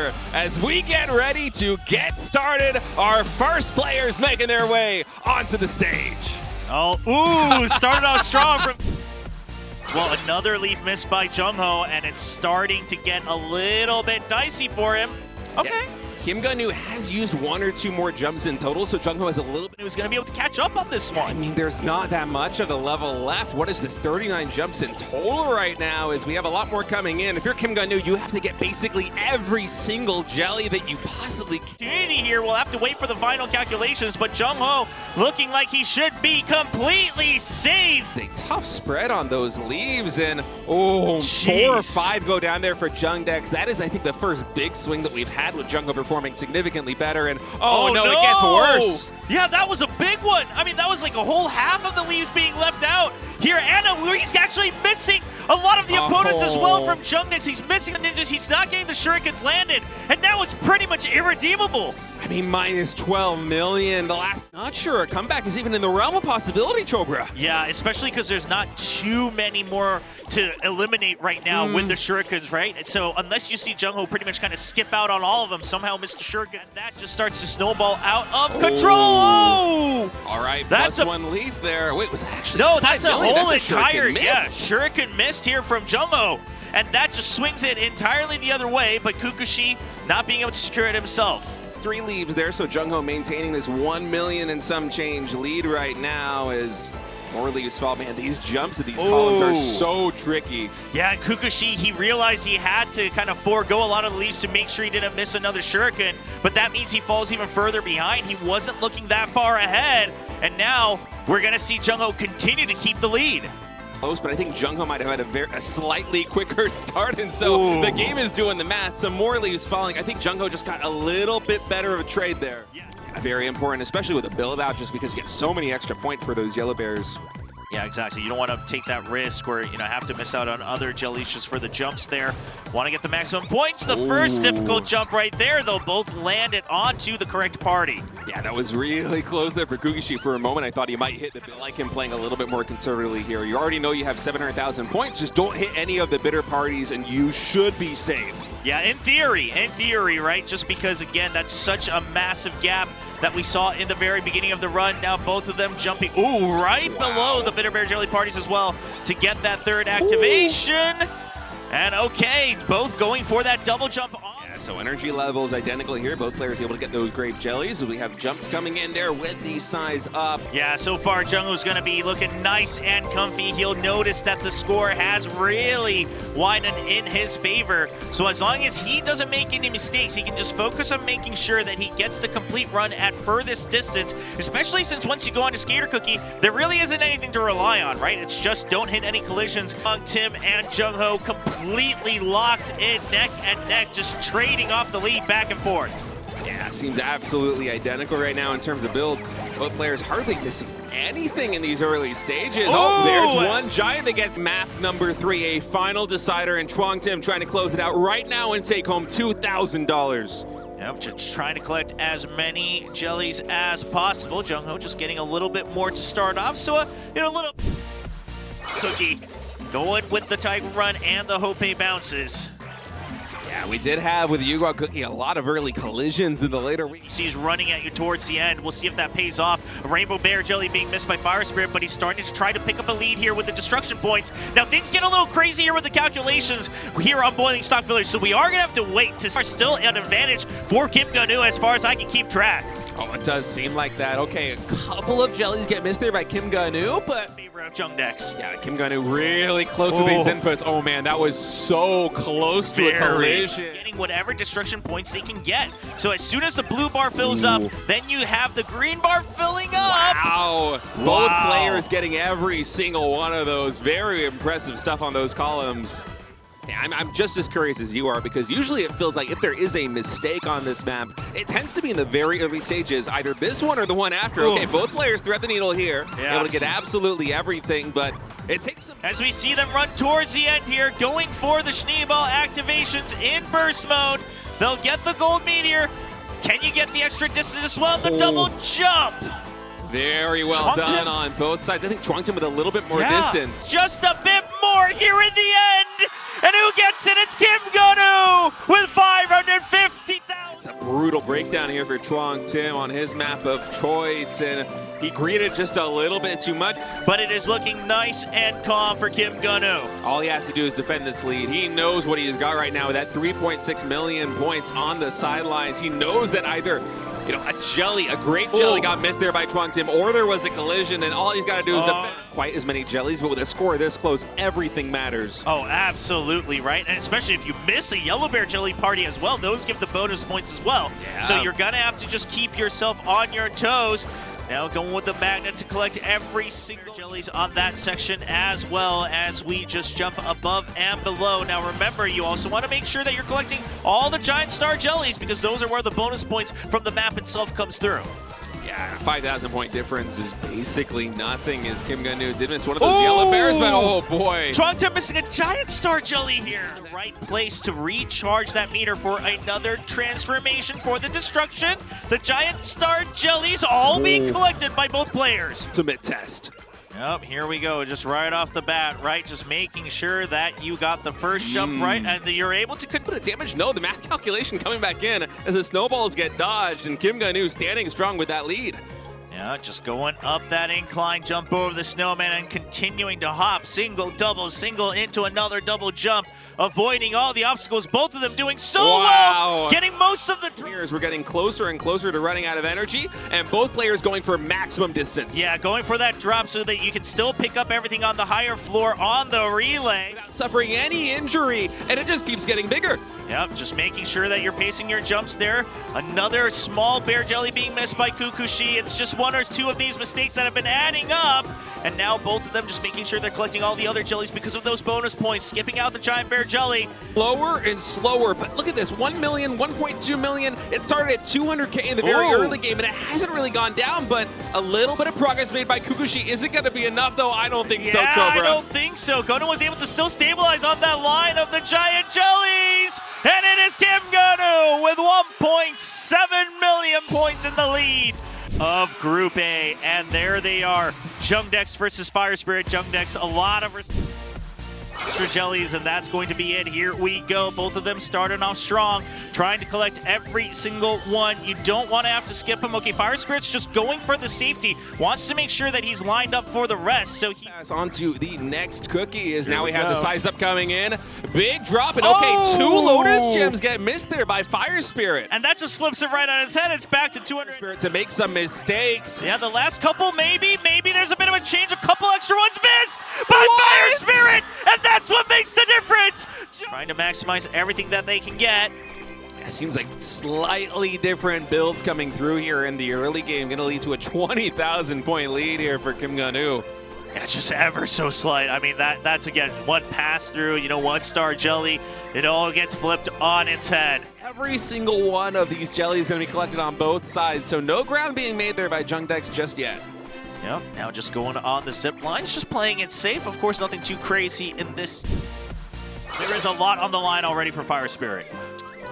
here as we get ready to get started. Our first players making their way onto the stage. Oh, ooh, started off strong from... Well, another leaf missed by JungHo, and it's starting to get a little bit dicey for him. Okay. Yeah. Kim Gun-woo has used one or two more jumps in total, so JungHo has a little bit. Who's going to be able to catch up on this one? I mean, there's not that much of the level left. What is this, 39 jumps in total right now, as we have a lot more coming in. If you're Kim Gun-woo, you have to get basically every single jelly that you possibly can. Opportunity here, we'll have to wait for the final calculations, but JungHo looking like he should be completely safe. A tough spread on those leaves, and oh, jeez. 4 or 5 go down there for JungDex. That is, I think, the first big swing that we've had with JungHo performing significantly better, and oh no, it gets worse. Yeah, that was a big one. I mean, that was like a whole half of the leaves being left out here. Anna, he's actually missing a lot of the opponents as well from JungDex. He's missing the ninjas, he's not getting the shurikens landed, and now it's pretty much irredeemable. I mean, minus 12 million. The last, not sure a comeback is even in the realm of possibility, Chobra. Yeah, especially because there's not too many more to eliminate right now with the shurikens, right? So unless you see JungHo pretty much kind of skip out on all of them, somehow Mr. Shuriken, that just starts to snowball out of control. Oh! All right, that's plus one leaf there. Wait, was that actually? No, that's a whole entire, shuriken shuriken missed here from JungHo. And that just swings it entirely the other way, but Kukushi not being able to secure it himself. 3 leaves there, so JungHo maintaining this 1 million and some change lead right now as more leaves fall. Man, these jumps of these columns are so tricky. Yeah, and Kukushi, he realized he had to kind of forego a lot of the leaves to make sure he didn't miss another shuriken, but that means he falls even further behind. He wasn't looking that far ahead, and now we're going to see JungHo continue to keep the lead. Close, but I think JungHo might have had a slightly quicker start, and so the game is doing the math. Some more leaves falling. I think JungHo just got a little bit better of a trade there. Yeah. Very important, especially with a build out, just because you get so many extra points for those yellow bears. Yeah, exactly. You don't want to take that risk or, have to miss out on other jellies just for the jumps there. Want to get the maximum points. The first difficult jump right there, though, both landed onto the correct party. Yeah, that was really close there for Kukushi. For a moment, I thought he might hit the bit, like him playing a little bit more conservatively here. You already know you have 700,000 points. Just don't hit any of the bitter parties, and you should be safe. Yeah, in theory, right? Just because, again, that's such a massive gap that we saw in the very beginning of the run. Now both of them jumping, right below the Bitter Bear Jelly parties as well to get that third activation. And okay, both going for that double jump on. Yeah, so energy levels identical here. Both players able to get those grape jellies. We have jumps coming in there with the size up. Yeah, so far JungHo's going to be looking nice and comfy. He'll notice that the score has really widened in his favor. So as long as he doesn't make any mistakes, he can just focus on making sure that he gets the complete run at furthest distance, especially since once you go onto Skater Cookie, there really isn't anything to rely on, right? It's just don't hit any collisions. Tim and JungHo completely locked in neck and neck, just trading off the lead back and forth. Yeah, seems absolutely identical right now in terms of builds. Both players hardly missing anything in these early stages. There's one giant that gets map number 3, a final decider, and Chuang Tim trying to close it out right now and take home $2,000. Yep, just trying to collect as many jellies as possible. JungHo just getting a little bit more to start off, so a little Cookie going with the Tiger Run and the Hope bounces. Yeah, we did have with Yugo Cookie a lot of early collisions in the later weeks. He's running at you towards the end. We'll see if that pays off. Rainbow Bear Jelly being missed by FireSpirit, but he's starting to try to pick up a lead here with the destruction points. Now things get a little crazy here with the calculations here on Boiling Stock Village, so we are going to have to wait to start still an advantage for Kim Gun-woo as far as I can keep track. Oh, it does seem like that. Okay, a couple of jellies get missed there by Kim Gun-woo, but... Favorite of JungDex. Yeah, Kim Gun-woo really close with these inputs. Oh man, that was so close to a collision. Getting whatever destruction points they can get. So as soon as the blue bar fills up, then you have the green bar filling up. Wow. Both players getting every single one of those. Very impressive stuff on those columns. Yeah, I'm just as curious as you are, because usually it feels like if there is a mistake on this map, it tends to be in the very early stages, either this one or the one after. Okay, both players thread the needle here, able to get absolutely everything, but it takes some... As we see them run towards the end here, going for the Schneeball activations in burst mode. They'll get the gold meteor. Can you get the extra distance as well? The double jump! Very well done on both sides. I think Chuang Tim with a little bit more distance. Just a bit more here in the end. And who gets it? It's Kim Gun-woo with 550. brutal breakdown here for Chuang Tim on his map of choice, and he greeted just a little bit too much. But it is looking nice and calm for Kim Gun-woo. All he has to do is defend this lead. He knows what he's got right now with that 3.6 million points on the sidelines. He knows that either, you know, a great jelly got missed there by Chuang Tim, or there was a collision, and all he's got to do is defend. Quite as many jellies, but with a score this close, everything matters. Oh, absolutely, right? And especially if you miss a yellow bear jelly party as well, those give the bonus points as well. Yeah. So you're gonna have to just keep yourself on your toes. Now going with the magnet to collect every single jellies on that section, as well as we just jump above and below. Now remember, you also want to make sure that you're collecting all the giant star jellies, because those are where the bonus points from the map itself comes through. Yeah, 5,000 point difference is basically nothing, as Kim Gun-woo did miss one of those yellow bears, but oh boy. Chuang Tim missing a giant star jelly here. The right place to recharge that meter for another transformation for the destruction. The giant star jellies all being collected by both players. Ultimate test. Yep, here we go, just right off the bat, right? Just making sure that you got the first jump right, and that you're able to... But a damage? No, the math calculation coming back in as the snowballs get dodged, and Kim Gun-woo standing strong with that lead. Yeah, just going up that incline, jump over the snowman, and continuing to hop, single into another double jump, avoiding all the obstacles, both of them doing so well, getting most of the... We're getting closer and closer to running out of energy, and both players going for maximum distance. Yeah, going for that drop so that you can still pick up everything on the higher floor on the relay. Without suffering any injury, and it just keeps getting bigger. Yep, just making sure that you're pacing your jumps there. Another small bear jelly being missed by Kukushi. It's just one or two of these mistakes that have been adding up. And now both of them just making sure they're collecting all the other jellies because of those bonus points, skipping out the giant bear jelly. Slower and slower, but look at this, 1 million, 1.2 million. It started at 200K in the very early game, and it hasn't really gone down, but a little bit of progress made by Kukushi. Is it going to be enough, though? I don't think so, Cobra. I don't think so. Gun-woo was able to still stabilize on that line of the giant jellies. And it is Kim Gun-woo with 1.7 million points in the lead of Group A. And there they are, JungDex versus FireSpirit. JungDex, a lot of extra jellies, and that's going to be it. Here we go. Both of them starting off strong, trying to collect every single one. You don't want to have to skip him. Okay, FireSpirit's just going for the safety, wants to make sure that he's lined up for the rest. So he on to the next cookie, as now we have the size up coming in. Big drop, and okay, 2 Lotus gems get missed there by FireSpirit. And that just flips it right on his head. It's back to 200. Spirit to make some mistakes. Yeah, the last couple, maybe there's a bit of a change. A couple extra ones missed by FireSpirit, and that's what makes the difference. Trying to maximize everything that they can get. It seems like slightly different builds coming through here in the early game, going to lead to a 20,000 point lead here for Kim Gun-woo. Yeah, just ever so slight. I mean, that's again, one pass through, you know, 1-star jelly. It all gets flipped on its head. Every single one of these jellies is going to be collected on both sides, so no ground being made there by JungDex just yet. Yep, now just going on the zip lines, just playing it safe. Of course, nothing too crazy in this. There is a lot on the line already for FireSpirit.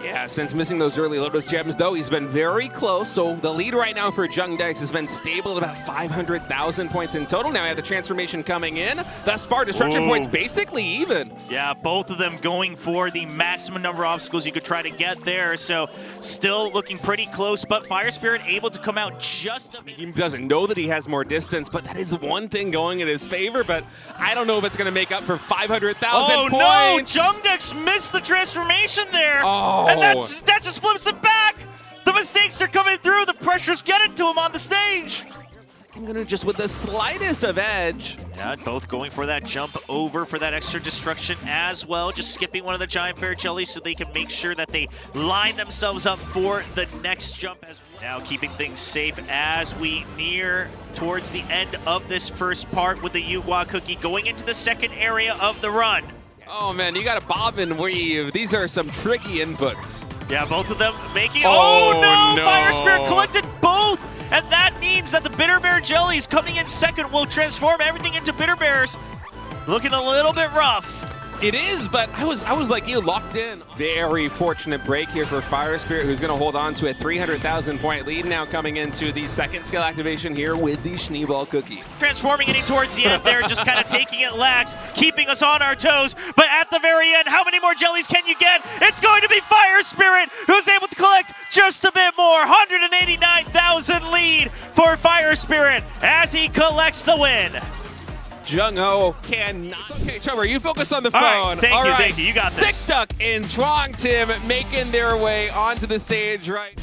Yeah, since missing those early Lotus gems, though, he's been very close. So the lead right now for JungDex has been stable at about 500,000 points in total. Now we have the transformation coming in. Thus far, destruction points basically even. Yeah, both of them going for the maximum number of obstacles you could try to get there. So still looking pretty close, but FireSpirit able to come out just a bit. He doesn't know that he has more distance, but that is one thing going in his favor. But I don't know if it's going to make up for 500,000 points. Oh no, JungDex missed the transformation there. Oh. And that just flips it back! The mistakes are coming through, the pressure's getting to him on the stage! I'm gonna just with the slightest of edge. Yeah, both going for that jump over for that extra destruction as well. Just skipping one of the giant bear jellies so they can make sure that they line themselves up for the next jump as well. Now keeping things safe as we near towards the end of this first part with the Yugwa cookie going into the second area of the run. Oh man, you gotta bob and weave. These are some tricky inputs. Yeah, both of them making... Oh no! FireSpirit collected both! And that means that the Bitter Bear jellies coming in second will transform everything into Bitter Bears. Looking a little bit rough. It is, but I was like you, locked in. Very fortunate break here for FireSpirit, who's going to hold on to a 300,000 point lead now coming into the second skill activation here with the Schneeball Cookie. Transforming it towards the end there, just kind of taking it lax, keeping us on our toes. But at the very end, how many more jellies can you get? It's going to be FireSpirit, who's able to collect just a bit more. 189,000 lead for FireSpirit as he collects the win. JungHo cannot. Okay, Trevor, you focus on the phone. All right, thank you. You got this. SickDuck and chuang making their way onto the stage right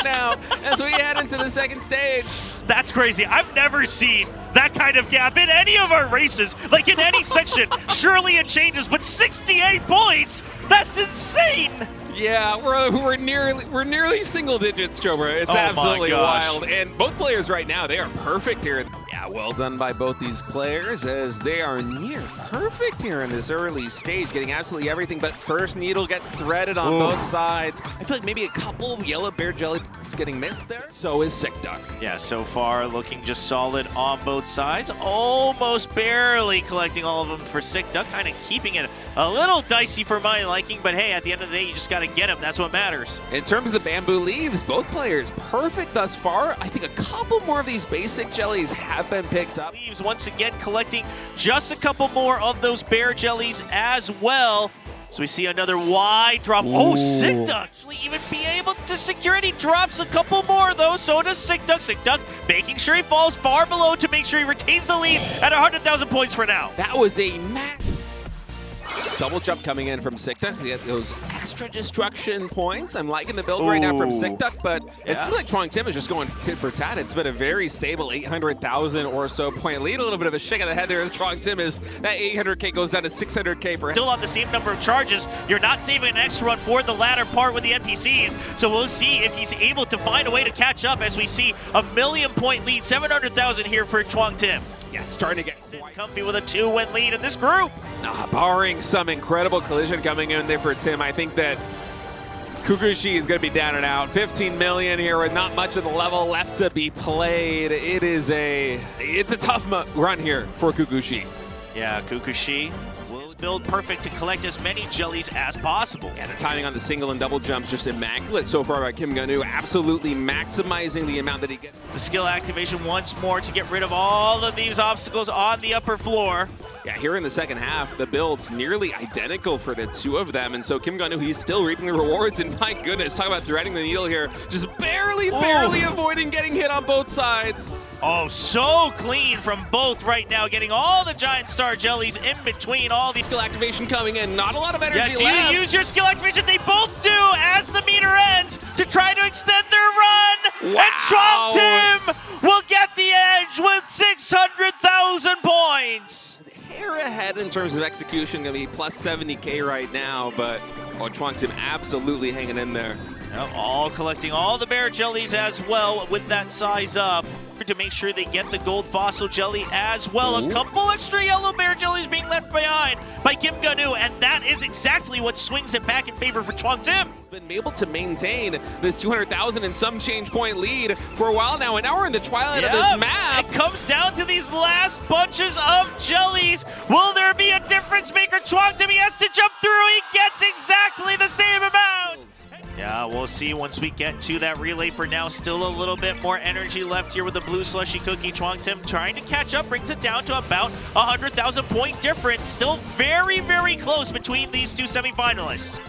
now as we head into the second stage. That's crazy. I've never seen that kind of gap in any of our races, like in any section. Surely it changes, but 68 points? That's insane. Yeah, we're nearly single digits, Trevor. It's absolutely wild. And both players right now, they are perfect here. Yeah, well done by both these players as they are near perfect here in this early stage, getting absolutely everything. But first needle gets threaded on both sides. I feel like maybe a couple of yellow bear jellies getting missed there. So is SickDuck. Yeah, so far looking just solid on both sides. Almost barely collecting all of them for SickDuck, kind of keeping it a little dicey for my liking. But hey, at the end of the day, you just got to get him. That's what matters. In terms of the bamboo leaves, both players perfect thus far. I think a couple more of these basic jellies have been picked up. Leaves once again collecting just a couple more of those bear jellies as well. So we see another wide drop. Ooh. Oh, SickDuck actually even be able to secure it. He drops a couple more of those. So does SickDuck. SickDuck making sure he falls far below to make sure he retains the lead at 100,000 points for now. That was a double jump coming in from SickDuck. We get those extra destruction points. I'm liking the build right now from SickDuck, but it seems like chuang is just going tit for tat. It's been a very stable 800,000 or so point lead. A little bit of a shake of the head there as chuang is. That 800K goes down to 600K per head. Still on the same number of charges. You're not saving an extra run for the latter part with the NPCs. So we'll see if he's able to find a way to catch up as we see a 1,000,000 point lead, 700,000 here for chuang. Yeah, it's starting to get comfy with a 2-win lead in this group. Barring some incredible collision coming in there for Tim, I think that Kukushi is going to be down and out. 15 million here with not much of the level left to be played. It's a tough run here for Kukushi. Yeah, Kukushi will build perfect to collect as many jellies as possible. Yeah, the timing on the single and double jump just immaculate so far by Geon Woo, absolutely maximizing the amount that he gets. The skill activation once more to get rid of all of these obstacles on the upper floor. Yeah, here in the second half, the build's nearly identical for the two of them, and so Geon Woo, he's still reaping the rewards, and my goodness, talk about threading the needle here, just barely avoiding getting hit on both sides. Oh, so clean from both right now, getting all the giant star jellies in between all these. Skill activation coming in, not a lot of energy left. Yeah, do you use your skill activation? They both do as the meter ends to try to extend their run. Wow. And chuang will get the edge with 600,000 points. Hair ahead in terms of execution, gonna be plus 70K right now, but chuang absolutely hanging in there. Yep, all collecting all the bear jellies as well with that size up to make sure they get the gold fossil jelly as well. Ooh. A couple extra yellow bear jellies being left behind by Geon Woo, and that is exactly what swings it back in favor for chuang. Been able to maintain this 200,000 and some change point lead for a while now, and now we're in the twilight of this map. It comes down to these last bunches of jellies. Will there be a difference maker? chuang, he has to jump through. He gets exactly the same amount. Yeah, we'll see once we get to that relay. For now, still a little bit more energy left here with the blue slushy cookie. chuang trying to catch up, brings it down to about 100,000 point difference. Still very, very close between these two semifinalists.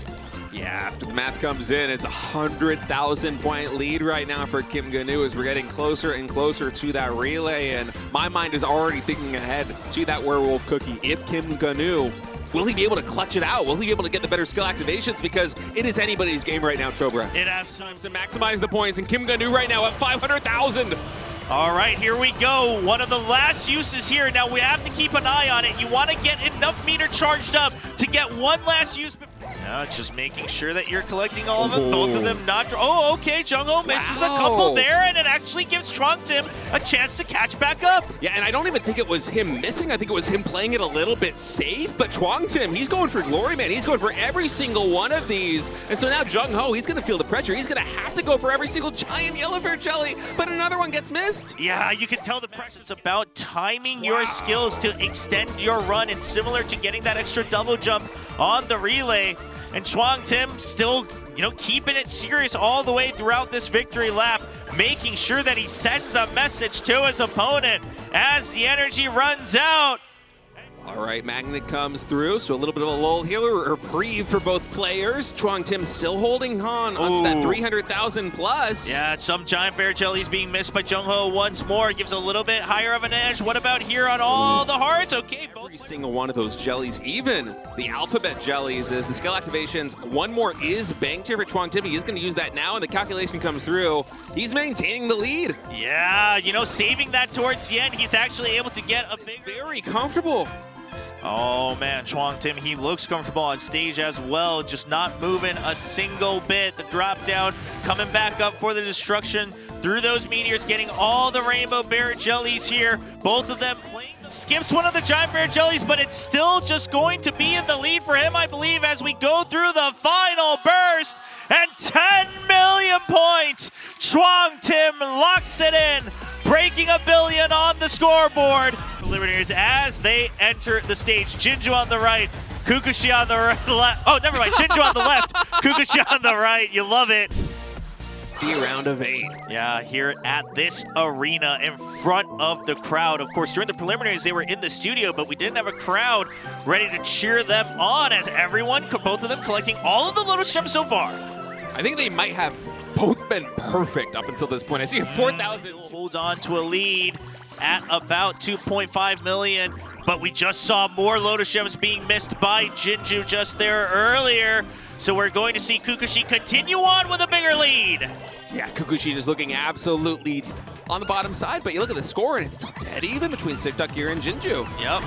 Yeah, after the math comes in, it's a 100,000 point lead right now for Geon Woo as we're getting closer and closer to that relay, and my mind is already thinking ahead to that werewolf cookie. If Geon Woo, will he be able to clutch it out? Will he be able to get the better skill activations? Because it is anybody's game right now, Chobra. It absolutely to maximize the points, and Geon Woo right now at 500,000. All right, here we go. One of the last uses here. Now we have to keep an eye on it. You want to get enough meter charged up to get one last use. Yeah, just making sure that you're collecting all of them. Both of them not. Oh, okay. JungHo misses a couple there, and it actually gives chuang a chance to catch back up. Yeah, and I don't even think it was him missing. I think it was him playing it a little bit safe. But chuang, he's going for glory, man. He's going for every single one of these. And so now JungHo, he's going to feel the pressure. He's going to have to go for every single giant yellow bear jelly. But another one gets missed. Yeah, you can tell the pressure. It's about timing your skills to extend your run. It's similar to getting that extra double jump on the relay. And chuang still, keeping it serious all the way throughout this victory lap, making sure that he sends a message to his opponent as the energy runs out. All right, Magnet comes through, so a little bit of a lull here, or reprieve for both players. chuang still holding on to that 300,000 plus. Yeah, some giant bear jellies being missed by JungHo once more. Gives a little bit higher of an edge. What about here on all the hearts? Okay, both. Every single one of those jellies, even the alphabet jellies, as the skill activations, one more is banked here for chuang. He is going to use that now, and the calculation comes through. He's maintaining the lead. Yeah, saving that towards the end. He's actually able to get a big... Very comfortable. Oh man, chuang, he looks comfortable on stage as well, just not moving a single bit. The drop down coming back up for the destruction through those meteors, getting all the rainbow bear jellies here. Both of them playing. Skips one of the giant bear jellies, but it's still just going to be in the lead for him, I believe, as we go through the final burst. And 10 million points. chuang locks it in, breaking $1 billion on the scoreboard. Preliminaries as they enter the stage. JinJoo on the right, Kookieshi on the left. Oh, never mind. JinJoo on the left, Kookieshi on the right. You love it. The round of 8. Yeah, here at this arena in front of the crowd. Of course, during the preliminaries, they were in the studio, but we didn't have a crowd ready to cheer them on as both of them collecting all of the Lotus Gems so far. I think they might have both been perfect up until this point. I see 4,000. Holds on to a lead at about 2.5 million, but we just saw more Lotus Gems being missed by JinJoo just there earlier. So we're going to see Kookieshi continue on with a bigger lead. Yeah, Kookieshi just looking absolutely on the bottom side, but you look at the score and it's still dead even between SickDuck here and JinJoo. Yep.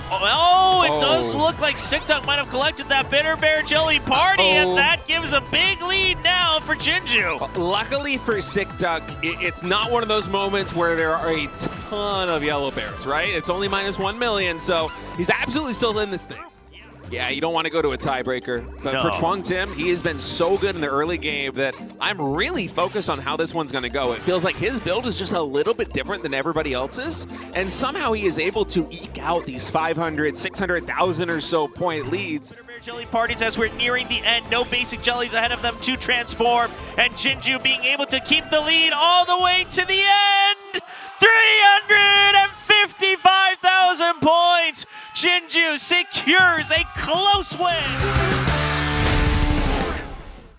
It does look like SickDuck might have collected that bitter bear jelly party, and that gives a big lead now for JinJoo. Luckily for SickDuck, it's not one of those moments where there are a ton of yellow bears, right? It's only -1 million, so he's absolutely still in this thing. Yeah, you don't want to go to a tiebreaker. But for chuang, he has been so good in the early game that I'm really focused on how this one's going to go. It feels like his build is just a little bit different than everybody else's. And somehow he is able to eke out these 500, 600,000 or so point leads. Jelly parties as we're nearing the end. No basic jellies ahead of them to transform. And JinJoo being able to keep the lead all the way to the end. 355,000 points. JinJoo secures a close win.